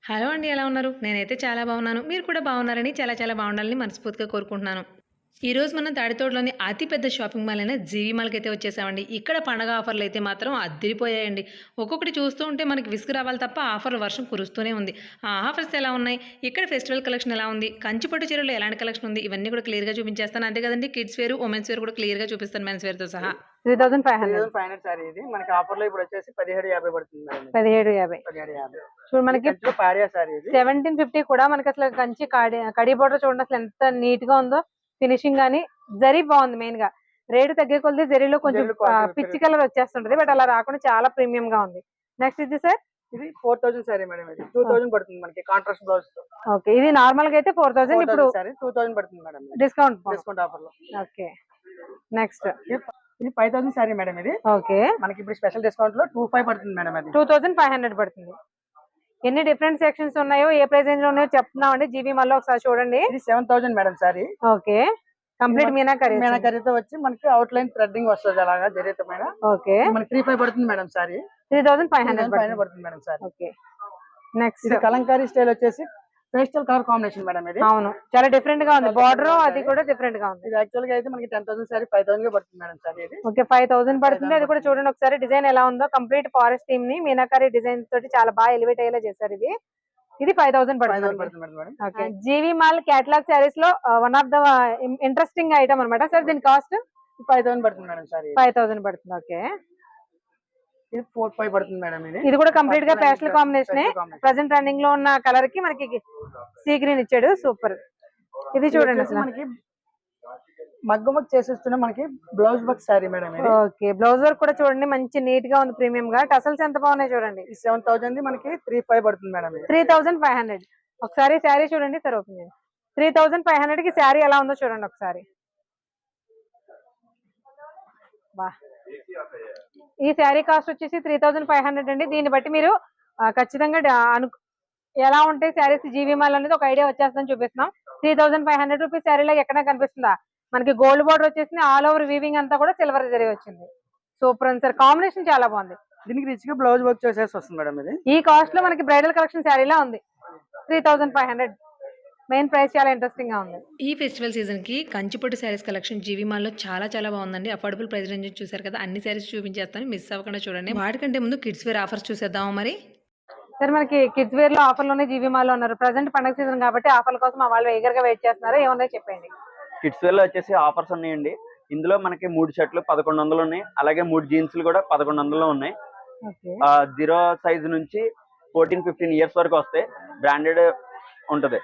Hello అండి. ఎలా ఉన్నారు? నేనైతే చాలా బాగున్నాను. మీరు కూడా బాగున్నారని చాలా బాగుండాలని మనస్ఫూర్తిగా కోరుకుంటున్నాను. ఈరోజు మనం తాడితోటలోని అతి పెద్ద షాపింగ్ మాల్ అయిన జీవీ మాల్‌కైతే వచ్చేసామండి. ఇక్కడ పండగ ఆఫర్‌లయితే మాత్రం అద్దిరిపోయాయండి. ఒక్కొక్కటి చూస్తూ ఉంటే మనకి విసుగు రావాలి తప్ప ఆఫర్‌ల వర్షం కురుస్తూనే ఉంది. ఆ ఆఫర్స్ ఎలా ఉన్నాయి? ఇక్కడ ఫెస్టివల్ కలెక్షన్ ఎలా ఉంది? కంచి పట్టు చీరల్లో ఎలాంటి కలెక్షన్ ఉంది? ఇవన్నీ కూడా క్లియర్‌గా చూపించేస్తాను. అంతే కదండీ కిడ్స్ వేర్, ఉమెన్స్ వేర్ కూడా క్లియర్‌గా చూపిస్తాను మెన్స్ వేర్‌తో సహా. 3500 3500 సారీ ఇది. మనకి ఆఫర్‌లో ఇప్పుడొచ్చేసి 1750 పడుతుంది మేడం ఇది. 1750 1750. చూడు ఇది మనకి కంచిలో పాడియా సారీ ఇది. 1750 కూడా మనకి అసలు కంచి కడి బోర్డర్ చూడండి అసలు ఎంత నీట్ గా ఉందో. ఫినిషింగ్ గానీ జరీ బాగుంది. మెయిన్ గా రేటు తగ్గే కొద్దీ జరీలో కొంచెం జరీలో క్వాలిటీ పిచ్చి కలర్ వచ్చేస్తుంటది. బట్ అలా రాకుండా చాలా ప్రీమియం గా ఉంది. నెక్స్ట్ ఇది సార్, ఇది 4000 సారీ మేడం ఇది. 2000 పడుతుంది మనకి కాంట్రాస్ట్ బ్లౌజ్ తో. ఓకే, ఇది నార్మల్ గా అయితే 4000. ఇప్పుడు సారీ 2000 పడుతుంది మేడం ఇది. డిస్కౌంట్ ఆఫర్ లో. ఓకే, నెక్స్ట్ ఇది 5000 సారీ మేడం ఇది. ఓకే, మనకి ఇప్పుడు స్పెషల్ డిస్కౌంట్ లో 25 పడుతుంది మేడం అది. 2500 పడుతుంది. ఎన్ని డిఫరెంట్ సెక్షన్స్ ఉన్నాయో, ఏ ప్రైస్ రేంజ్ లో ఉన్నాయో చెప్తున్నామండి. జీబీ మళ్ళీ ఒకసారి చూడండి. ఇది 7000 మేడం సారీ. ఓకే, కంప్లీట్ మీనాకరీతో వచ్చి మనకి అవుట్ లైన్ థ్రెడ్డింగ్ వస్తుంది అలాగా జరీతో మేడం. ఓకే, మనకి 35 పడుతుంది మేడం సారీ. 3500 పడుతుంది మేడం సారీ. ఓకే, నెక్స్ట్ ఇది కలంకారీ స్టైల్ వచ్చేసి పేస్టల్ కలర్ కాంబినేషన్ మేడం ఇది. అవును, చాలా డిఫరెంట్ గా ఉంది. బార్డర్ అది కూడా డిఫరెంట్ గా ఉంది. ఇది యాక్చువల్ గా అయితే మనకి 10,000 సారీ 5,000 గా పడుతుంది మేడం సారీ ఇది. ఓకే, 5000 పడుతుంది. అది కూడా చూడండి ఒకసారి. డిజైన్ ఎలా ఉందో, కంప్లీట్ ఫారెస్ట్ థీమ్ ని మీనాకారి డిజైన్ తోటి చాలా బాగా ఎలివేట్ అయ్యేలా చేశారు. ఇది 5000 5,000 పడుతుంది. పడుతుంది madam. Okay, GV mall catalogue saris లో one of the interesting item అన్నమాట సార్. దీని కాస్ట్ 5,000 పడుతుంది మేడం సారీ. 5000 పడుతుంది. ఓకే, ఇది 4,500 పడుతుంది మేడం ఇది. ఇది కూడా కంప్లీట్ గా పేస్టల్ కాంబినేషన్. ప్రెసెంట్ రన్నింగ్ లో ఉన్న కలర్ కి మనకి సీ గ్రీన్ ఇచ్చాడు. సూపర్. ఇది చూడండి అసలు మనకి మగ్గం వర్క్ చేసేస్తున్న మనకి బ్లౌజ్ వర్క్ సారీ మేడం ఇది. ఓకే, బ్లౌజ్ వర్క్ కూడా చూడండి మంచి నీట్ గా ఉంది. ప్రీమియం గా టసల్స్ ఎంత బాగున్నాయి చూడండి. 7,000 మనకి 3,500 పడుతుంది మేడం ఇది. 3500. ఒకసారి శారీ చూడండి సార్, ఓపెన్ చేయండి. 3500 కి శారీ ఎలా ఉందో చూడండి ఒకసారి. బా, ఈ శారీ కాస్ట్ వచ్చేసి 3500 అండి. దీన్ని బట్టి మీరు ఖచ్చితంగా ఎలా ఉంటాయి శారీస్ జీవీ మాల్ అనేది ఒక ఐడియా వచ్చేస్తుందని చూపిస్తున్నాం. 3500 రూపీస్ శారీలో ఎక్కడ కనిపిస్తుందా? మనకి గోల్డ్ బోర్డర్ వచ్చేసింది. ఆల్ ఓవర్ వీవింగ్ అంతా కూడా సిల్వర్ జరీ వచ్చింది. సూపర్ ఉంది సార్, కాంబినేషన్ చాలా బాగుంది. దీనికి రిచ్ గా బ్లౌజ్ వర్క్ చేసేసి వస్తుంది మేడం ఇది. ఈ కాస్ట్ లో మనకి బ్రైడల్ కలెక్షన్ శారీలా ఉంది. 3500 మెయిన్ ప్రైస్ చాలా ఇంట్రెస్టింగ్ గా ఉంది. ఈ ఫెస్టివల్ సీజన్‌కి కంచిపట్టు శారీస్ కలెక్షన్ జీవీ మాల్‌లో చాలా బాగుందండి. అఫోర్డబుల్ ప్రైస్ రేంజ్ చూసారు కదా! అన్ని శారీస్ చూపించేస్తాను. మిస్ అవ్వకుండా చూడండి. వాటికంటే ముందు కిడ్స్ వేర్ ఆఫర్స్ చూసేద్దామా మరి? సార్, మనకి కిడ్స్ వేర్ లో ఆఫర్ లోనే జీవీ మాల్ లో ఉన్నారు. ప్రెసెంట్ పండుగ సీజన్ కాబట్టి ఆఫర్ల కోసం మా వాళ్ళు ఎగర్ గా వెయిట్ చేస్తున్నారు. ఏమన్నా చెప్పండి. కిడ్స్ వేర్ లో వచ్చేసి ఆఫర్స్ ఉన్నాయండి. ఇందులో మనకి 3 షర్ట్లు 1100 ఉన్నాయి. అలాగే 3 జీన్స్లు కూడా 1100 ఉన్నాయి. జీరో సైజ్ నుంచి 14-15 ఇయర్స్ వరకు వస్తాయి. బ్రాండెడ్ ఉంటది.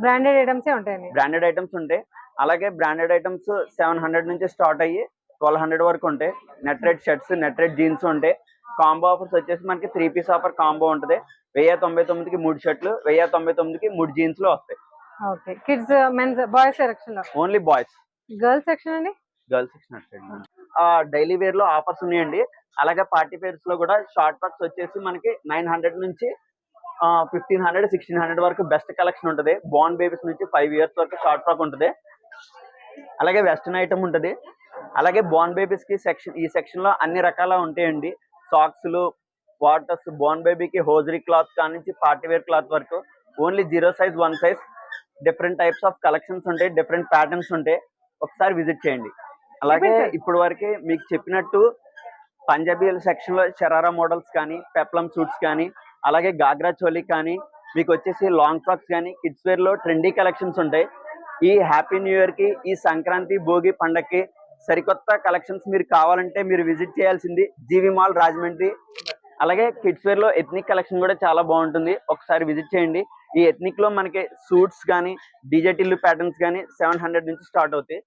బ్రాండెడ్ ఐటమ్స్ ఉంటాయండి. బ్రాండెడ్ ఐటమ్స్ ఉంటాయి. అలాగే బ్రాండెడ్ ఐటమ్స్ 700 నుంచి స్టార్ట్ అయ్యి 1200 వరకు ఉంటాయి. Net rate shirts, net rate jeans ఉంటాయి. కాంబో ఆఫర్స్ వచ్చేసి మనకి 3 పీస్ ఆఫర్ కాంబో ఉంటుంది. 1099కి 3 షర్ట్లు, 1099కి 3 జీన్స్లు వస్తాయి. Okay, kids mens boys section లో. Only boys. గర్ల్స్ సెక్షన్ అండి? గర్ల్స్ సెక్షన్ డైలీ వేర్ లో ఆఫర్స్ ఉన్నాయండి. అలాగే పార్టీ వేర్స్ లో కూడా షార్ట్ ఫ్రాక్స్ వచ్చేసి మనకి 900 నుంచి 1500, 1600 వరకు బెస్ట్ కలెక్షన్ ఉంటుంది. బోర్న్ బేబీస్ నుంచి 5 ఇయర్స్ వరకు షార్ట్ ఫ్రాక్ ఉంటుంది. అలాగే వెస్టర్న్ ఐటమ్ ఉంటుంది. అలాగే బోర్న్ బేబీస్ కి ఈ సెక్షన్ లో అన్ని రకాల ఉంటాయండి. సాక్స్లు, వాటర్స్, బోర్న్ బేబీకి హోజరీ క్లాత్ కానించి పార్టీ వేర్ క్లాత్ వరకు only 0 size 1 size different types of collections ఉంటాయి. డిఫరెంట్ ప్యాటర్న్స్ ఉంటాయి. ఒకసారి విజిట్ చేయండి. అలాగే ఇప్పుడు వరకు మీకు చెప్పినట్టు పంజాబీ సెక్షన్ లో షరారా మోడల్స్ కానీ, పెప్లం సూట్స్ కానీ, అలాగే గాగ్రా చోలీ కానీ, మీకు వచ్చేసి లాంగ్ ఫ్రాక్స్ కానీ, కిడ్స్ వేర్ లో ట్రెండీ కలెక్షన్స్ ఉంటాయి. ఈ హ్యాపీ న్యూ ఇయర్ కి, ఈ సంక్రాంతి భోగి పండగకి సరికొత్త కలెక్షన్స్ మీరు కావాలంటే మీరు విజిట్ చేయాల్సింది జీవీ మాల్ రాజమండ్రి. అలాగే కిడ్స్ వేర్ లో ఎథ్నిక్ కలెక్షన్ కూడా చాలా బాగుంటుంది. ఒకసారి విజిట్ చేయండి. ఈ ఎథ్నిక్ లో మనకి సూట్స్ కానీ, డీజే టిల్లు ప్యాటర్న్స్ కానీ 700 నుంచి స్టార్ట్ అవుతాయి.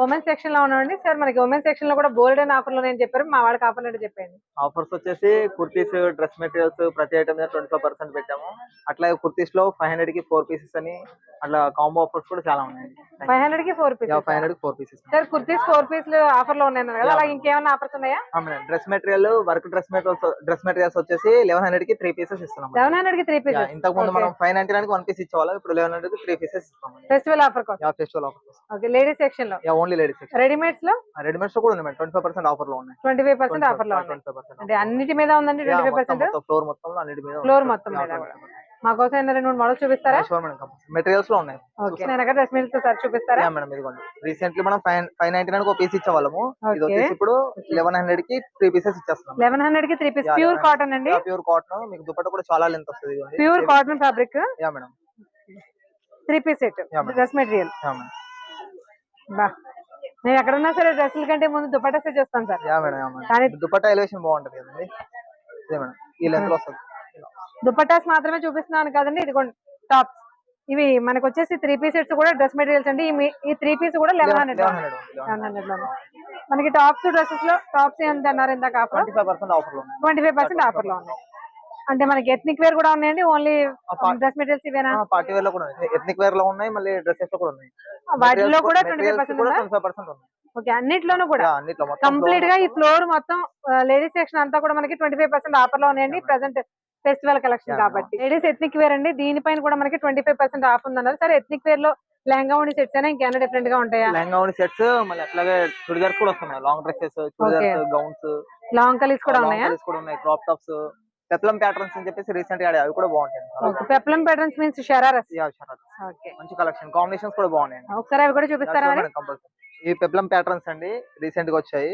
ఉమెన్ సెక్షన్ లో ఉన్నామండి సార్. మనకి ఉమెన్ సెక్షన్ లో కూడా బోల్డ్ అండ్ ఆఫర్ లో నేను చెప్పారు. మా వాళ్ళకి ఆఫర్ అంటే చెప్పండి. ఆఫర్స్ వచ్చేసి కుర్తీస్, డ్రెస్ మెటీరియల్స్ ప్రతి ఐటమ్ మీద 25% పెట్టాము. అట్లాగే కుర్తీస్ లో 500 కి 4 పీసెస్ అని అట్లా కాంబో ఆఫర్స్ కూడా చాలా ఉన్నాయండి. 500 కి 4 పీసెస్. 500 కి 4 పీసెస్ సార్, కుర్తీస్ 4 పీసులు ఆఫర్ లో ఉన్నాయి కదా, అలాగే ఇంకేమైనా ఆఫర్స్ ఉన్నాయా? Dress material, work dress materials వచ్చేసి 1100 కి 3 పీసెస్ ఇస్తున్నాం. 1100 కి 3 పీసెస్. ఇంతకు ముందు మనం 599 కి 1 పీస్ ఇచ్చేవాళ్ళం. ఇప్పుడు 1100 కి 3 పీసెస్ ఇస్తున్నాం. ఫెస్టివల్ ఆఫర్ కోసం. Festival offer. Okay, ladies section లో ఓన్లీ లేడీస్ సెక్షన్. రెడీమేడ్స్ లో రెడీమేడ్స్ లో కూడా ఉన్నాయి మేడం, 25% ఆఫర్ లో ఉన్నాయి. 25% ఆఫర్ లో ఉన్నాయి. 25% అంటే అన్నిటి మీద ఉందండి 25%. ఫ్లోర్ మొత్తం అన్నిటి మీద ఫ్లోర్ మొత్తం మీద కూడా. మాకోసం ఏమైనా 2 మోడల్స్ చూపిస్తారా? మెటీరియల్స్ లో ఉన్నాయి. ఓకే, నేను అక్కడ డ్రెస్ మెటీరియల్స్ సార్ చూపిస్తారా? మేడం ఇదిగోండి, రీసెంట్లీ మనం 599 ఒక పీస్ ఇచ్చేవాళ్ళము. ఇది ఓకే. వచ్చేసి ఇప్పుడు 1100 కి 3 పీసెస్ ఇచ్చేస్తున్నాం. 1100 కి 3 పీస్ ప్యూర్ కాటన్ అండి. ప్యూర్ కాటన్, మీకు దుపట్టా కూడా చాలా లెంత్ వస్తుంది. Pure cotton fabric. Yeah madam, 3 piece set dress material. Yeah madam. బా, నేను ఎక్కడున్నా సరే డ్రెస్సుల కంటే ముందు దుపట్టాసే చూస్తాను sir. Yeah madam, yeah madam. కానీ దుపట్టా ఎలివేషన్ బాగుంటది కదండి. ఇదే మేడం, ఈ లెంత్ లో వస్తుంది. దుపట్టాస్ మాత్రమే చూపిస్తున్నాను కదండి. ఇదిగోండి టాప్స్, ఇవి మనకు వచ్చేసి 3 పీస్ సెట్స్ కూడా డ్రెస్ మెటీరియల్స్ అండి. ఈ 3 పీస్ కూడా 1100 లో. మనకి టాప్స్ డ్రెస్సెస్ లో టాప్స్ ఎంత అన్నారు ఇందాక? ఆఫర్ 25% ఆఫర్ లో 25% ఆఫర్ లో ఉన్నాయి. అంటే మనకి ఎథ్నిక్ వేర్ కూడా ఉన్నాయండి, ఓన్లీ డ్రెస్ మెటీరియల్స్ ఇవేనా? పార్టీ వేర్ లో కూడా ఉన్నాయి, ఎథ్నిక్ వేర్ లో ఉన్నాయి, మళ్ళీ డ్రెస్సెస్ లో కూడా ఉన్నాయి. వాటిలో కూడా 25% ఉందా? 25% ఉన్నాయి. ఓకే, అన్నిట్లోనూ కూడా అన్నిట్లో కంప్లీట్ గా ఈ ఫ్లోర్ మొత్తం లేడీస్ సెక్షన్ అంతా కూడా మనకి 25% ఆఫర్ లో ఉన్నాయండి. ప్రెసెంట్ ఫెస్టివల్ కలెక్షన్ కాబట్టి లేడీస్ ఎథ్నిక్ వేర్ అండి. దీనిపైన కూడా మనకి 25% ఆఫ్ ఉందన్నారు. సరే, ఎథ్నిక్ వేర్ లో లెహంగా ఉండి సెట్స్ అయినా ఇంకేమైనా డిఫరెంట్ గా ఉంటాయా? లెహంగా ఉండి సెట్స్, మళ్ళీ అట్లాగే చుడిదార్స్ కూడా వస్తున్నాయి. Long dresses, churidars, gowns, long kalis కూడా ఉన్నాయా? కూడా ఉన్నాయి. క్రాప్ టాప్స్, పెప్లం ప్యాటర్న్స్ అని చెప్పేసి రీసెంట్ గా అవి కూడా బాగుంటాయి. Peplum patterns means shararas. Okay, మంచి కలెక్షన్, కాంబినేషన్స్ కూడా బాగున్నాయి. ఒకసారి అవి కూడా చూపిస్తారా? ఈ పెప్లం ప్యాటర్న్స్ అండి రీసెంట్ గా వచ్చాయి.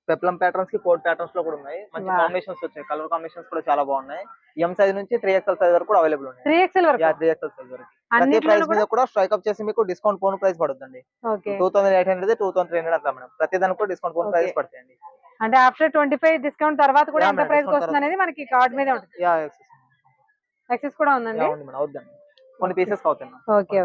పెప్లం ప్యాటర్న్స్ కి కోడ్ ప్యాటర్న్స్ లో కూడా ఉన్నాయి. మంచి కాంబినేషన్స్ వచ్చాయి. కలర్ కాంబినేషన్స్ కూడా చాలా బాగున్నాయి. ఎం సైజ్ నుంచి 3XL సైజ్ వరకు కూడా అవైలబుల్ ఉన్నాయి. 3XL వరకు? 3XL సైజ్ వరకు. ప్రతి ప్రైస్ మీద కూడా స్ట్రైక్ అప్ చేసి మీకు డిస్కౌంట్ పోను ప్రైస్ పడుతుంది. 2800, 2300 అట్లా మేడం. ప్రతి దానికి కూడా డిస్కౌంట్ పోను ప్రైస్ పడతాయండి. అంటే ఆఫ్టర్ 25 డిస్కౌంట్ తర్వాత కూడా ఎంత ప్రైస్ వస్తుంది అనేది మనకి కార్డ్ మీద ఉంటుంది. యాక్సెస్ కూడా ఉందండి. అవుతుంది, కొన్ని పీసెస్ అవుతాయి. ఓకే,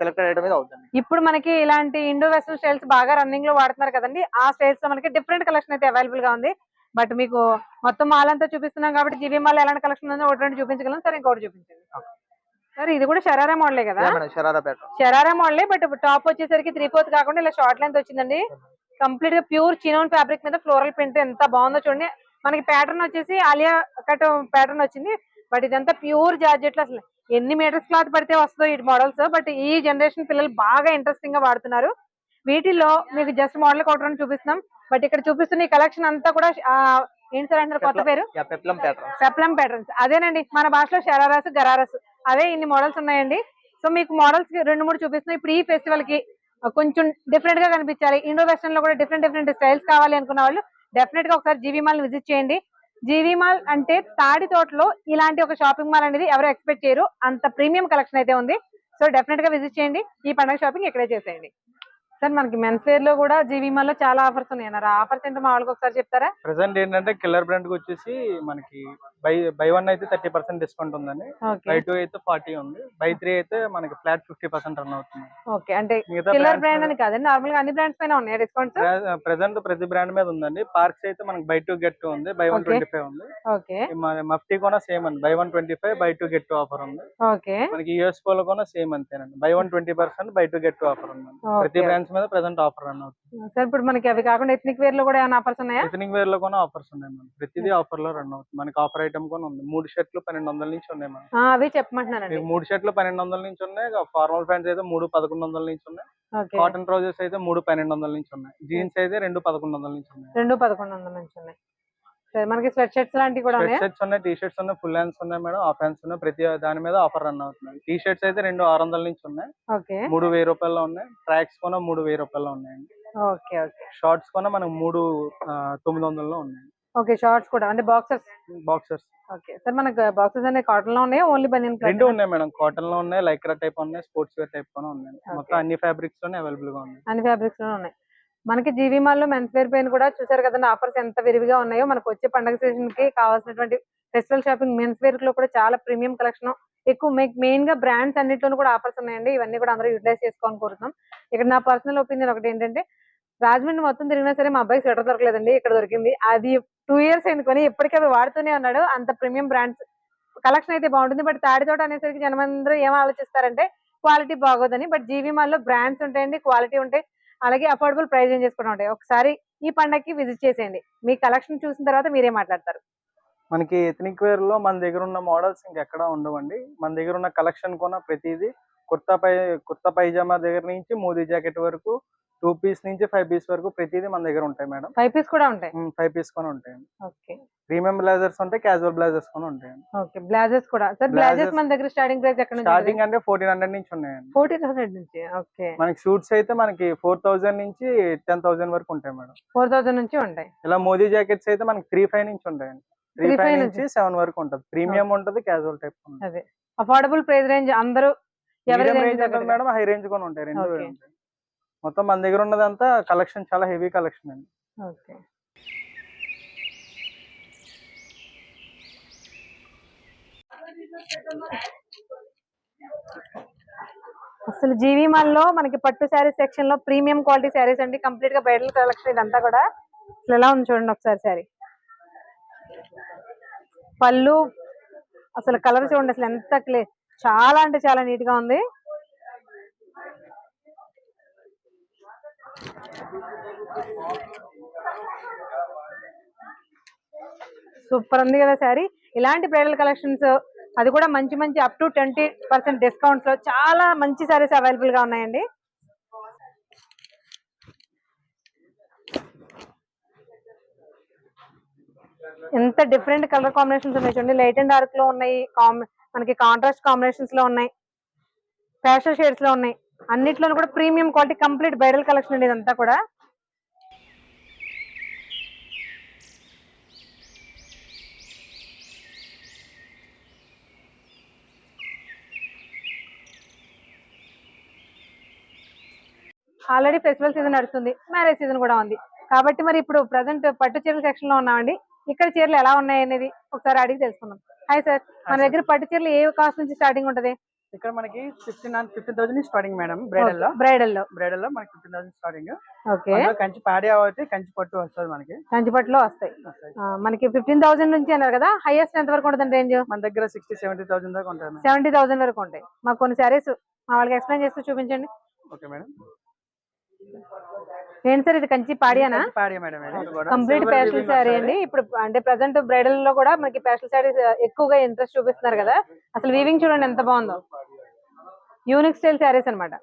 సెలెక్టెడ్ ఐటమ్ మీద అవుతుంది. ఇప్పుడు మనకి ఇలాంటి ఇండో వెస్టర్న్ స్టైల్స్ బాగా రన్నింగ్ లో వాడుతున్నారు కదండి. ఆ స్టైల్స్ లో మనకి డిఫరెంట్ కలెక్షన్ అయితే అవైలబుల్ గా ఉంది. బట్ మీకు మొత్తం మాల్ అంతా చూపిస్తున్నాం కాబట్టి జీవీ మాల్ ఎలాంటి కలెక్షన్ ఉందో ఒకటి రెండు చూపించగలం. సరే, ఇంకోటి చూపించండి సార్. ఇది కూడా షరారా మోడలే కదా? షరారా మోడలే, బట్ టాప్ వచ్చేసరికి 3/4 కాకుండా ఇలా షార్ట్ లెంత్ వచ్చిందండి. కంప్లీట్ గా ప్యూర్ చినోన్ ఫ్యాబ్రిక్ మీద ఫ్లోరల్ ప్రింట్ ఎంత బాగుందో చూడండి. మనకి ప్యాటర్న్ వచ్చేసి ఆలియా కట్ ప్యాటర్న్ వచ్చింది. బట్ ఇదంతా ప్యూర్ జార్జెట్ లో. అసలు ఎన్ని మీటర్స్ క్లాత్ పడితే వస్తుందో ఈ మోడల్స్. బట్ ఈ జనరేషన్ పిల్లలు బాగా ఇంట్రెస్టింగ్ గా వాడుతున్నారు. వీటిల్లో మీకు జస్ట్ మోడల్ ఒకటి చూపిస్తున్నాం. బట్ ఇక్కడ చూపిస్తున్న ఈ కలెక్షన్ అంతా కూడా ఏంటి సార్ అంటారు కొత్త పేరు? Peplum patterns. అదేనండి, మన భాషలో షరారాస్, గరారస్, అవే ఇన్ని మోడల్స్ ఉన్నాయండి. సో మీకు మోడల్స్ 2-3 చూపిస్తున్నాం. ఇప్పుడు ఈ ఫెస్టివల్ కి కొంచెం డిఫరెంట్ గా కనిపించాలి, ఇండో వెస్టర్న్ లో కూడా డిఫరెంట్ స్టైల్స్ కావాలి అనుకున్న వాళ్ళు డెఫినెట్ గా ఒకసారి జీవీ మాల్ విజిట్ చేయండి. జీవీ మాల్ అంటే తాడి తోటలో ఇలాంటి ఒక షాపింగ్ మాల్ అనేది ఎవరు ఎక్స్పెక్ట్ చేయరు. అంత ప్రీమియం కలెక్షన్ అయితే ఉంది. సో డెఫినెట్ గా విజిట్ చేయండి. ఈ పండుగ షాపింగ్ ఇక్కడే చేసేయండి. సార్, మనకి మెన్స్ వేర్ లో కూడా జీవీ మాల్ లో చాలా ఆఫర్స్ ఉన్నాయి అన్నారు. ఆ ఆఫర్స్ ఏంటో మా వాళ్ళకి ఒకసారి చెప్తారా? ప్రెసెంట్ ఏంటంటే కిల్లర్ బ్రాండ్ కి వచ్చేసి మనకి బై 1 అయితే 30% డిస్కౌంట్ ఉందండి. బై 2 అయితే 40 ఉంది. బై 3 అయితే మనకి ఫ్లాట్ 50% రన్ అవుతుంది. ఓకే, అంటే కిల్లర్ బ్రాండ్ అని కాదండి, నార్మల్ గా అన్ని బ్రాండ్స్ పైన ఉన్నాయి డిస్కౌంట్స్. ప్రెసెంట్ ప్రతి బ్రాండ్ మీద ఉందండి. పార్క్స్ అయితే మనకి బై 2 గెట్ 2 ఉంది. బై 1 25 ఉంది. ఓకే, మఫ్టీ కూడా సేమ్ అండి. బై 1 25, బై 2 గెట్ 2 ఆఫర్ ఉంది. ఓకే, మనకి యూఎస్ పోలో కూడా సేమ్ అంతేనండి. బై 1 20%, బై 2 గెట్ 2 ఆఫర్ ఉంది. ప్రతి బ్రాండ్స్ మీద ప్రెసెంట్ ఆఫర్ రన్ అవుతుంది. సార్, ఇప్పుడు మనకి అవి కాకుండా ఎథ్నిక్ వేర్ లో కూడా ఏమైనా ఆఫర్స్ ఉన్నాయా? ఎథ్నిక్ వేర్ లో కూడా ఆఫర్స్ ఉన్నాయి మేడం. ప్రతిదీ ఆఫర్ లో రన్ అవుతుంది. మనకి ఆఫర్ ఐటమ్ కూడా ఉంది. 3 షర్ట్లు 1200 నుంచి ఉన్నాయి మేడం. అవి చెప్పమంటున్నానండి. 3 షర్ట్లు 1200 నుంచి ఉన్నాయి. ఫార్మల్ ప్యాంట్స్ అయితే 3 1100 నుంచి ఉన్నాయి. కాటన్ ట్రౌజర్స్ అయితే 3 1200 నుంచి ఉన్నాయి. జీన్స్ అయితే 2 1100 నుంచి ఉన్నాయి. 2 1100 నుంచి ఉన్నాయి. సరే, మనకి స్వెట్ షర్ట్స్ లాంటివి కూడా ఉన్నాయి. షర్ట్స్ ఉన్నాయి, టీ షర్ట్స్ ఉన్నాయి, ఫుల్ హ్యాండ్స్ ఉన్నాయి మేడం, హాఫ్ హ్యాండ్స్ ఉన్నాయి. ప్రతి దాని మీద ఆఫర్ రన్ అవుతుంది. టీ షర్ట్స్ అయితే 2 600 నుంచి ఉన్నాయి. 3,000 రూపాయల్లో ఉన్నాయి. ట్రాక్స్ కూడా 3,000 రూపాయల్లో ఉన్నాయండి. Okay, okay. షార్ట్స్ కూడా మనకు 3 900లో ఉన్నాయి. ఓకే, షార్ట్స్ కూడా అంటే బాక్సర్స్. ఓకే సార్, మనకు బాక్సెస్ అనే కాటన్ లో ఉన్నాయి, ఓన్లీ బనియన్ క్లాత్? 2 ఉన్నాయి మేడం. కాటన్ లో ఉన్నాయి, లైక్రా టైప్ ఉన్నాయి, స్పోర్ట్స్ వేర్ టైప్ కూడా ఉన్నాయి. మొత్తం అన్ని ఫ్యాబ్రిక్స్ లోనే అవైలబుల్ గా ఉన్నాయి. అన్ని ఫ్యాబ్రిక్స్ లోనే ఉన్నాయి. మనకి జీవీ మాల్ లో మెన్స్ వేర్ పైన కూడా చూసారు కదండి ఆఫర్స్ ఎంత విరివిగా ఉన్నాయో. మనకు వచ్చే పండుగ సీజన్ కి కావాల్సినటువంటి ఫెస్టివల్ షాపింగ్ మెన్స్ వేర్ లో కూడా చాలా ప్రీమియం కలెక్షన్ ఎక్కువ మెయిన్ గా బ్రాండ్స్ అన్నింటిలోనూ కూడా ఆఫర్స్ ఉన్నాయండి. ఇవన్నీ కూడా అందరూ యూటిలైజ్ చేసుకోవాలని కోరుతున్నాం. ఇక్కడ నా పర్సనల్ ఒపీనియన్ ఒకటి ఏంటంటే, రాజమండ్రి మొత్తం తిరిగినా సరే మా అబ్బాయి స్వెటర్ దొరకలేదండి, ఇక్కడ దొరికింది. అది 2 years అయింది కొని, ఎప్పటికీ అవి వాడుతూనే ఉన్నాడు. అంత ప్రీమియం బ్రాండ్స్ కలెక్షన్ అయితే బాగుంటుంది. బట్ తాడితోట అనేసరికి జనమందరూ ఏం ఆలోచిస్తారంటే క్వాలిటీ బాగోదని. బట్ జీవీ మాల్ లో బ్రాండ్స్ ఉంటాయండి, క్వాలిటీ ఉంటాయి, అలాగే అఫోర్డబుల్ ప్రైస్ రేంజెస్ కూడా ఉంటాయి. ఒకసారి ఈ పండగకి విజిట్ చేసేయండి. మీ కలెక్షన్ చూసిన తర్వాత మీరే మాట్లాడతారు. మనకి ఎథనిక్ వేర్ లో మన దగ్గర ఉన్న మోడల్స్ ఇంకెక్కడా ఉండవండి. మన దగ్గర ఉన్న కలెక్షన్ కూడా ప్రతిదీ కుర్తా పైజామా దగ్గర నుంచి మోదీ జాకెట్ వరకు 2 పీస్ నుంచి 5 పీస్ వరకు ప్రతిదీ మన దగ్గర ఉంటాయి మేడం. 5 పీస్ కూడా ఉంటాయి. 5 పీస్ కూడా ఉంటాయండి. ఓకే. ప్రీమియం బ్లేజర్స్ ఉంటాయి, క్యాజువల్ బ్లేజర్స్ కూడా ఉంటాయండి. ఓకే. బ్లేజర్స్ కూడా సార్, బ్లేజర్స్ మన దగ్గర స్టార్టింగ్ ప్రైస్ ఎక్కడ నుంచి? స్టార్టింగ్ అంటే 1400 నుంచి ఉన్నాయండి. 1400 నుంచి. ఓకే. మనకి సూట్స్ అయితే మనకి 4000 నుంచి 10,000 వరకు ఉంటాయి మేడం. 4000 నుంచి ఉంటాయి. ఇలా మోదీ జాకెట్స్ అయితే మనకి 35 నుంచి ఉంటాయండి. 35 నుంచి 7 వరకు ఉంటుంది. ప్రీమియం ఉంటుంది, క్యాజువల్ టైప్ ఉంటుంది. అదే అఫోర్డబుల్ ప్రైస్ రేంజ్ అందరూ ఎవరి రేంజ్ ఉంటుంది మేడం, హై రేంజ్ కూడా ఉంటాయి, రెండు ఉంటాయి. మొత్తం మన దగ్గర ఉన్నదంతా కలెక్షన్ చాలా హెవీ కలెక్షన్ అండి. ఓకే. అసలు జీవీ మాల్ లో మనకి పట్టు శారీస్ సెక్షన్ లో ప్రీమియం క్వాలిటీ శారీస్ అండి, కంప్లీట్ గా బ్రైడల్ కలెక్షన్ ఇదంతా కూడా. అసలు ఎలా ఉంది చూడండి ఒకసారి శారీ. పళ్ళు అసలు కలర్ చూడండి, అసలు ఎంత చాలా అంటే చాలా నీట్ గా ఉంది. సూపర్ ఉంది కదా శారీ. ఇలాంటి బ్రైడల్ కలెక్షన్స్, అది కూడా మంచి మంచి అప్ టు 20% డిస్కౌంట్స్ లో చాలా మంచి శారీస్ అవైలబుల్ గా ఉన్నాయండి. ఎంత డిఫరెంట్ కలర్ కాంబినేషన్స్ ఉన్నాయి చూడండి. లైట్ అండ్ డార్క్ లో ఉన్నాయి, మనకి కాంట్రాస్ట్ కాంబినేషన్స్ లో ఉన్నాయి, ప్యాస్టల్ షేడ్స్ లో ఉన్నాయి. అన్నిట్లోనూ కూడా premium quality complete bridal collection అండి ఇదంతా కూడా. ఆల్రెడీ ఫెస్టివల్ సీజన్ నడుస్తుంది, మ్యారేజ్ సీజన్ కూడా ఉంది కాబట్టి మరి ఇప్పుడు ప్రజెంట్ పట్టు చీరల సెక్షన్ లో ఉన్నామండి. ఇక్కడ చీరలు ఎలా ఉన్నాయి అనేది ఒకసారి అడిగి తెలుసుకుందాం. హాయ్ సార్, మన దగ్గర పట్టు చీరలు ఏ కాస్ట్ నుంచి స్టార్టింగ్ ఉంటది? ఇక్కడ మనకి 15,000 స్టార్టింగ్ మేడం. బ్రైడల్ లో మనకి 15,000 స్టార్టింగ్. ఓకే. కంచి పాడి అవుతాయి, కంచి పట్టు వస్తుంది మనకి. కంచి పట్టులో వస్తాయి మనకి 15,000 నుంచి అన్నారు కదా. హైయెస్ట్ ఎంత వరకు ఉంటుంది రేంజ్? మన దగ్గర 60,000-70,000 దాకా ఉంటాయి. 70,000 వరకు ఉంటాయి. మాకు కొన్ని శారీస్ మా వాళ్ళకి ఎక్స్ప్లెయిన్ చేస్తూ చూపించండి. Okay madam. ఏంటి సార్ ఇది కంచి పాడియానా? పాడియా మేడం, కంప్లీట్ ప్యాస్టల్ శారీ అండి. ఇప్పుడు అంటే ప్రెసెంట్ బ్రైడల్ లో కూడా మనకి ప్యాస్టల్ శారీస్ ఎక్కువగా ఇంట్రెస్ట్ చూపిస్తున్నారు కదా. అసలు వీవింగ్ చూడండి ఎంత బాగుందో. యూనిక్ స్టైల్ శారీస్ అన్నమాట.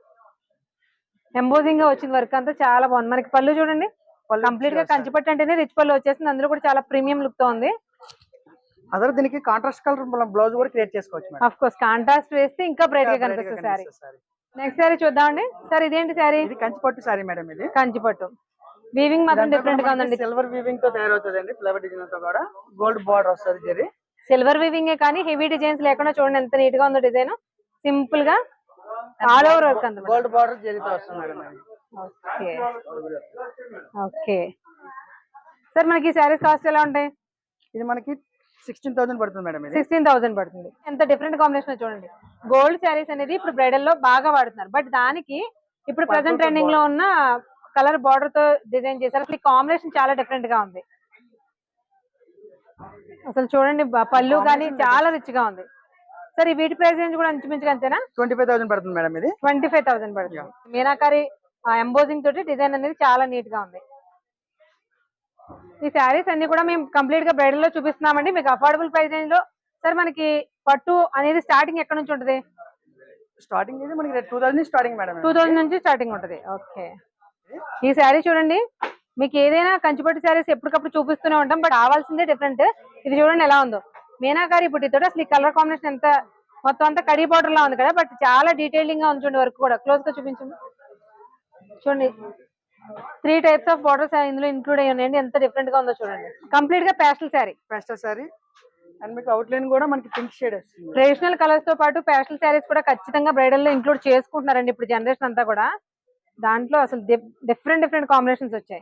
ఎంబోజింగ్ గా వచ్చిన వర్క్ అంతా చాలా బాగుంది. మనకి పళ్ళు చూడండి, కంప్లీట్ గా కంచిపట్టు అంటేనే రిచ్ పళ్ళు వచ్చేసింది. అందులో కూడా చాలా ప్రీమియం లుక్ తో ఉంది. అదే దీనికి కాంట్రాస్ట్ కలర్ బ్లౌజ్ కూడా క్రియేట్ చేసుకోవచ్చు మేడం. ఆఫ్ కోర్స్ కాంట్రాస్ట్ వేస్తే ఇంకా బ్రైట్ గా కనిపిస్తుంది శారీ. నెక్స్ట్ శారీ చూద్దామండి. సార్ ఇదేంటి శారీ? ఇది కంచి పట్టు శారీ మేడం. ఇది కంచి పట్టు. వీవింగ్ మాత్రం డిఫరెంట్ గా ఉందండి. సిల్వర్ వీవింగ్ తో తయారవుతుందండి. ఫ్లవర్ డిజైన్ తో కూడా గోల్డ్ బార్డర్ వస్తుంది. జరీ సిల్వర్ వీవింగ్ కానీ హెవీ డిజైన్స్ లేకుండా చూడండి ఎంత నీట్ గా ఉందో డిజైన్. సింపుల్ గా ఆల్ ఓవర్ వర్క్ అంత గోల్డ్ బార్డర్ జరీతో వస్తుంది మేడం. Okay okay. సార్ మనకి శారీస్ కాస్ట్ ఎలా ఉంటాయి? ఇది మనకి 16,000 పడుతుంది మేడం. 16,000 పడుతుంది. ఎంత డిఫరెంట్ కాంబినేషన్ చూడండి. గోల్డ్ శారీస్ అనేది ఇప్పుడు బ్రైడల్ లో బాగా వాడుతున్నారు, బట్ దానికి ఇప్పుడు ప్రెసెంట్ ట్రెండింగ్ లో ఉన్న కలర్ బార్డర్ తో డిజైన్ చేశారు. అసలు ఈ కాంబినేషన్ చాలా డిఫరెంట్ గా ఉంది. అసలు చూడండి పళ్ళు కానీ చాలా రిచ్ గా ఉంది. సార్ ఈ వీటి ప్రైస్ రేంజ్ కూడా ఇంచుమించుగా అంతేనా? 25,000 పడుతుంది మేడం. ఇది 25,000 పడుతుంది. మీనాకారి ఎంబోజింగ్ తోటి డిజైన్ అనేది చాలా నీట్ గా ఉంది. ఈ శారీస్ అన్ని కూడా మేము కంప్లీట్ గా బ్రైడల్ లో చూపిస్తున్నామండి మీకు అఫోర్డబుల్ ప్రైస్ రేంజ్ లో. సార్ మనకి పట్టు అనేది స్టార్టింగ్ ఎక్కడ నుంచి ఉంటుంది? స్టార్టింగ్ ఇది మనకి 2,000 స్టార్టింగ్ మేడం. 2,000 నుంచి స్టార్టింగ్ ఉంటుంది. ఓకే. ఈ శారీ చూడండి, మీకు ఏదైనా కంచిపట్టు శారీస్ ఎప్పటికప్పుడు చూపిస్తూనే ఉంటాం, బట్ కావాల్సిందే డిఫరెంట్. ఇది చూడండి ఎలా ఉందో. మీనాకారి బుట్టితో అసలు ఈ కలర్ కాంబినేషన్ ఎంత మొత్తం అంతా కడీ బార్డర్ లా ఉంది కదా, బట్ చాలా డీటెయిలింగ్ గా ఉంది చూడండి. వర్క్ కూడా క్లోజ్ గా చూపించండి. చూడండి 3 టైప్స్ ఆఫ్ బార్డర్స్ ఇందులో ఇంక్లూడ్ అయ్యి ఉన్నాయండి. ఎంత డిఫరెంట్ గా ఉందో చూడండి. కంప్లీట్ గా ప్యాస్టల్ శారీ అండ్ మీకు అవుట్ లైన్ కూడా మనకి పింక్ షేడ్ వస్తుంది. ట్రెడిషనల్ కలర్స్ తో పాటు ప్యాస్టల్ శారీస్ కూడా ఖచ్చితంగా బ్రైడల్ లో ఇంక్లూడ్ చేసుకుంటున్నారండి ఇప్పుడు జనరేషన్ అంతా కూడా. దాంట్లో అసలు డిఫరెంట్ కాంబినేషన్స్ వచ్చాయి.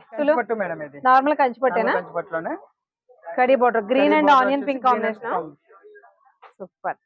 నార్మల్ కంచిపట్టేనా? కంచిపట్టులోనే కడీ border green and onion pink combination. Super.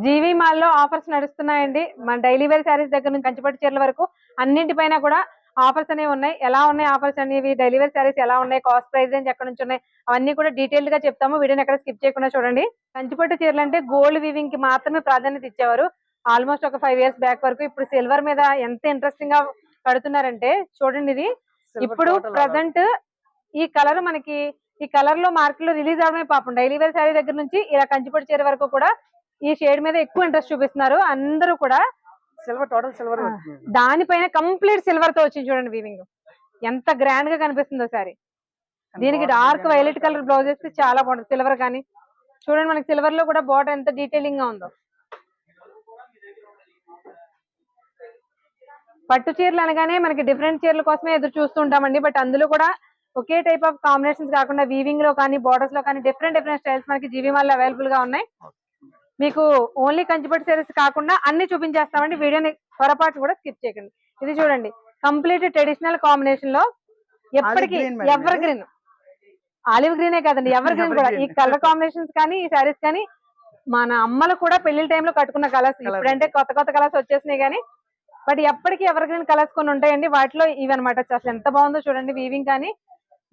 GV mall లో ఆఫర్స్ నడుస్తున్నాయండి. మన డైలీ వేర్ శారీస్ దగ్గర నుంచి కంచిపట్టు చీరల వరకు అన్నింటిపైన కూడా ఆఫర్స్ అనేవి ఉన్నాయి. ఎలా ఉన్నాయి ఆఫర్స్ అనేవి, డైలీ వేర్ శారీస్ ఎలా ఉన్నాయి, కాస్ట్ ప్రైస్ రేంజ్ ఎక్కడ నుంచి ఉన్నాయి, అవన్నీ కూడా డీటెయిల్డ్ గా చెప్తాము. వీడియోని ఎక్కడ స్కిప్ చేయకుండా చూడండి. కంచిపట్టు చీరలు అంటే గోల్డ్ వీవింగ్ కి మాత్రమే ప్రాధాన్యత ఇచ్చేవారు ఆల్మోస్ట్ ఒక 5 years బ్యాక్ వరకు. ఇప్పుడు సిల్వర్ మీద ఎంత ఇంట్రెస్టింగ్ గా కడుతున్నారంటే చూడండి. ఇది ఇప్పుడు ప్రజెంట్ ఈ కలర్ మనకి ఈ కలర్ లో మార్కెట్ లో రిలీజ్ అవడమే పాపం డైలీ వేర్ శారీ దగ్గర నుంచి ఇలా కంచిపట్టు చీర వరకు కూడా ఈ షేడ్ మీద ఎక్కువ ఇంట్రెస్ట్ చూపిస్తున్నారు అందరూ కూడా. Silver, total silver. దానిపైన కంప్లీట్ సిల్వర్ తో వచ్చింది చూడండి వీవింగ్, ఎంత గ్రాండ్ గా కనిపిస్తుందో సారీ. దీనికి డార్క్ వైలెట్ కలర్ బ్లౌజ్ వేస్తే చాలా బాగుంటుంది. సిల్వర్ కానీ చూడండి మనకి సిల్వర్ లో కూడా బార్డర్ ఎంత డీటెయిలింగ్ గా ఉందో. పట్టు చీరలు అనగానే మనకి డిఫరెంట్ చీరల కోసమే ఎదురు చూస్తూ ఉంటామండి. బట్ అందులో కూడా ఒకే టైప్ ఆఫ్ కాంబినేషన్స్ కాకుండా వీవింగ్ లో కానీ బోర్డర్స్ లో కానీ డిఫరెంట్ స్టైల్స్ మనకి జీవీ మాల్ అవైలబుల్ గా ఉన్నాయి. మీకు ఓన్లీ కంచిపట్టు శారీస్ కాకుండా అన్ని చూపించేస్తామండి. వీడియోని పొరపాటు కూడా స్కిప్ చేయకండి. ఇది చూడండి కంప్లీట్ ట్రెడిషనల్ కాంబినేషన్ లో ఎప్పటికీ ఎవర్ గ్రీన్, ఆలివ్ గ్రీనే కాదండి ఎవర్ గ్రీన్ కూడా. ఈ కలర్ కాంబినేషన్స్ కానీ ఈ శారీస్ కానీ మన అమ్మలు కూడా పెళ్లి టైంలో కట్టుకున్న కలర్స్. ఇప్పుడంటే కొత్త కొత్త కలర్స్ వచ్చేసినాయి కానీ బట్ ఎప్పటికీ ఎవర్ గ్రీన్ కలర్స్ కొన్ని ఉంటాయండి. వాటిలో ఇవి అనమాట. అసలు ఎంత బాగుందో చూడండి వీవింగ్ కానీ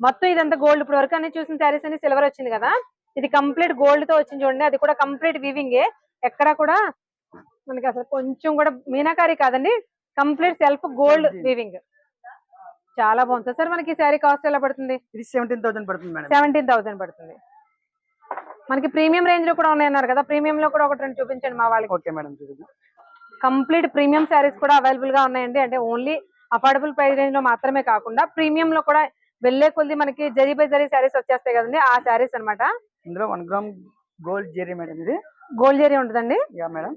మొత్తం ఇదంతా గోల్డ్. ఇప్పుడు వరకు అన్ని చూసిన శారీస్ అన్ని సిల్వర్ వచ్చింది కదా, ఇది కంప్లీట్ గోల్డ్ తో వచ్చింది చూడండి. అది కూడా కంప్లీట్ వీవింగే, ఎక్కడ కూడా మనకి అసలు కొంచెం కూడా మీనాకారి కాదండి, కంప్లీట్ సెల్ఫ్ గోల్డ్ వీవింగ్. చాలా బాగుంది సార్. మనకి ఈ శారీ కాస్ట్ ఎలా పడుతుంది? ఇది 17,000 పడుతుంది మేడం. 17,000 పడుతుంది. మనకి ప్రీమియం రేంజ్ లో కూడా ఉన్నాయన్నారు కదా, ప్రీమియం లో కూడా ఒకటి రెండు చూపించండి మా వాళ్ళకి. Okay madam. Complete premium saris కూడా అవైలబుల్ గా ఉన్నాయండి. అంటే ఓన్లీ అఫోర్డబుల్ ప్రైస్ రేంజ్ లో మాత్రమే కాకుండా ప్రీమియం లో కూడా వెళ్లే కొద్ది మనకి జరీ బై జరీ శారీస్ వచ్చేస్తాయి కదండి, ఆ శారీస్ అన్నమాట. ఇందులో 1 గ్రామ్ గోల్డ్ జెరీ మేడం. ఇది గోల్డ్ జరీ ఉంటుందండి. Yeah madam.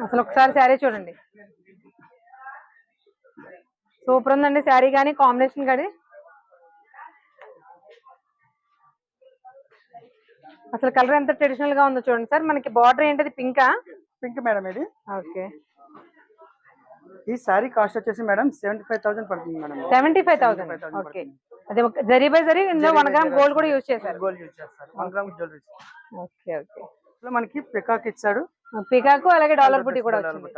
అసలు ఒకసారి శారీ చూడండి, సూపర్ ఉందండి శారీ కానీ కాంబినేషన్ కానీ. అసలు కలర్ ఎంత ట్రెడిషనల్ గా ఉందో చూడండి సార్. మనకి బార్డర్ ఏంటది పింకా? పింక్ మేడం ఇది. ఓకే. ఈ సారీ కాస్ట్ వచ్చేసి మేడం 75,000 పడుతుంది మేడం. 75,000. ఓకే. అదే జరీ బై జరీ ఇందులో 1 గ్రామ్ గోల్డ్ కూడా యూజ్ చేశారు. గోల్డ్ యూజ్ చేస్తారు. 1 గ్రామ్ జ్యువెలరీ. Okay okay. ఇందులో మనకి పికాక్ ఇచ్చాడు, పికాకు అలాగే డాలర్ బుట్టి కూడా వచ్చింది.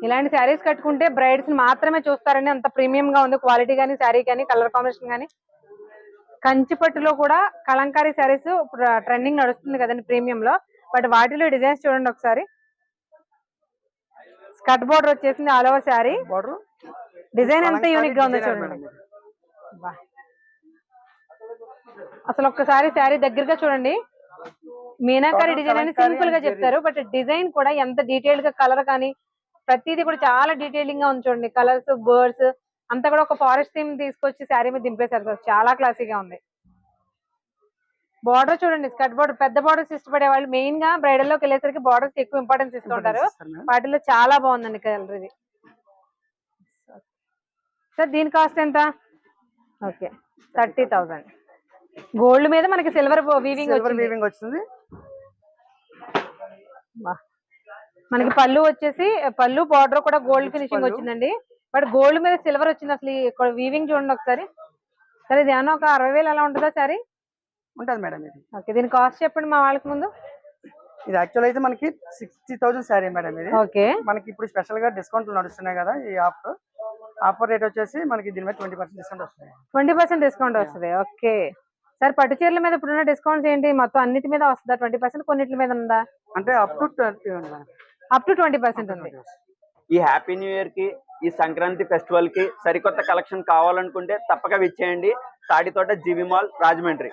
ఇలాంటి శారీస్ కట్టుకుంటే బ్రైడ్స్ మాత్రమే చూస్తారని అంత ప్రీమియం గా ఉంది క్వాలిటీ కానీ శారీ కానీ కలర్ కాంబినేషన్ కానీ. కంచిపట్టులో కూడా కలంకారీ శారీస్ ఇప్పుడు ట్రెండింగ్ నడుస్తుంది కదండి ప్రీమియం లో. బట్ వాటిలో డిజైన్స్ చూడండి ఒకసారి. స్కర్ట్ బోర్డర్ వచ్చేసింది all over sari. Border design ఎంత యూనిక్ గా ఉందో చూడండి. అసలు ఒక్కసారి శారీ దగ్గరగా చూడండి. మీనాకారి డిజైన్ అని సింపుల్ గా చెప్తారు, బట్ డిజైన్ కూడా ఎంత డీటెయిల్డ్ గా కలర్ కానీ ప్రతిదీ కూడా చాలా డీటెయిలింగ్ గా ఉంది చూడండి. కలర్స్, బర్డ్స్ అంతా కూడా ఒక ఫారెస్ట్ థీమ్ తీసుకొచ్చి శారీ మీద దింపేశారు సార్. చాలా క్లాసీగా ఉంది. బార్డర్ చూడండి, స్కర్ట్ బార్డర్. పెద్ద బార్డర్స్ ఇష్టపడే వాళ్ళు మెయిన్ గా బ్రైడల్ లోకి వెళ్ళేసరికి బార్డర్స్ ఎక్కువ ఇంపార్టెన్స్ ఇస్తుంటారు. వాటిలో చాలా బాగుందండి కలర్ ఇది. సార్ దీని కాస్ట్ ఎంత? ఓకే 30,000. గోల్డ్ మీద మనకి సిల్వర్ వీవింగ్ వచ్చింది. మనకి పళ్ళు వచ్చేసి పళ్ళు బార్డర్ కూడా గోల్డ్ ఫినిషింగ్ వచ్చిందండి. బట్ గోల్డ్ మీద సిల్వర్ వచ్చింది. అసలు ఇక్కడ వీవింగ్ చూడండి ఒకసారి. సరే ఇది ఏమన్నా ఒక 60,000 అలా ఉంటుందా సారీ? ఉంటుంది మేడం ఇది. ఓకే. దీని కాస్ట్ చెప్పండి మా వాళ్ళకి ముందు. ఇది యాక్చువల్ అయితే మనకి 60,000 శారీ మేడం ఇది. ఓకే. మనకి ఇప్పుడు స్పెషల్ గా డిస్కౌంట్లు నడుస్తున్నాయి కదా, ఈ ఆఫర్ రేట్ వచ్చేసి మనకి దీని మీద 20% డిస్కౌంట్ వస్తుంది. 20% డిస్కౌంట్ వస్తుంది. Okay sir. పట్టు చీరల మీద ఇప్పుడున్న డిస్కౌంట్స్ ఏంటి? మొత్తం అన్నిటి మీద వస్తుందా 20%? కొన్నిటి మీద ఉందా? అంటే అప్ టు 20% ఉంది. ఈ హ్యాపీ న్యూ ఇయర్ కి, ఈ సంక్రాంతి ఫెస్టివల్ కి సరికొత్త కలెక్షన్ కావాలనుకుంటే తప్పక విచ్చేయండి సాడి తోట జీవి మాల్ రాజమండ్రి.